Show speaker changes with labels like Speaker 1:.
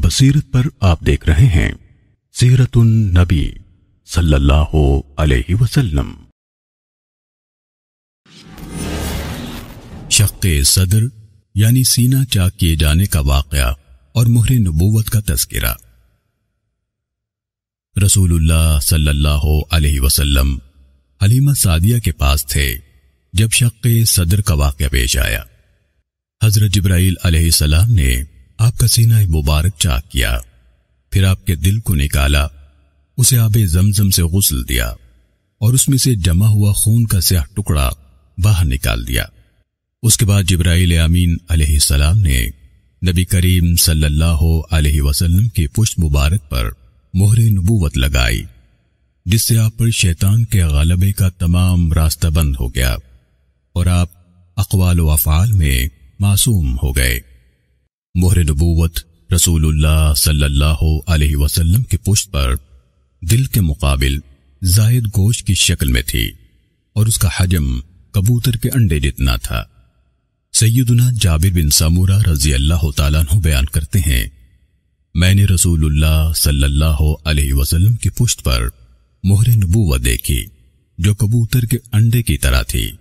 Speaker 1: بصیرت پر آپ دیکھ رہے ہیں سیرت النبی صلی اللہ علیہ وسلم۔ شق صدر یعنی سینہ چاک کیے جانے کا واقعہ اور مہر نبوت کا تذکرہ۔ رسول اللہ صلی اللہ علیہ وسلم حلیمہ سعدیہ کے پاس تھے جب شق صدر کا واقعہ پیش آیا۔ حضرت جبرائیل علیہ السلام نے آپ کا سینہ مبارک چاک کیا، پھر آپ کے دل کو نکالا، اسے آب زمزم سے غسل دیا اور اس میں سے جمع ہوا خون کا سیاہ ٹکڑا باہر نکال دیا۔ اس کے بعد جبرائیل امین علیہ السلام نے نبی کریم صلی اللہ علیہ وسلم کی پشت مبارک پر مہر نبوت لگائی، جس سے آپ پر شیطان کے غلبے کا تمام راستہ بند ہو گیا اور آپ اقوال و افعال میں معصوم ہو گئے۔ مہر نبوت رسول اللہ صلی اللہ علیہ وسلم کی پشت پر دل کے مقابل زائد گوشت کی شکل میں تھی اور اس کا حجم کبوتر کے انڈے جتنا تھا۔ سیدنا جابر بن سمورہ رضی اللہ تعالیٰ عنہ بیان کرتے ہیں، میں نے رسول اللہ صلی اللہ علیہ وسلم کی پشت پر مہر نبوت دیکھی جو کبوتر کے انڈے کی طرح تھی۔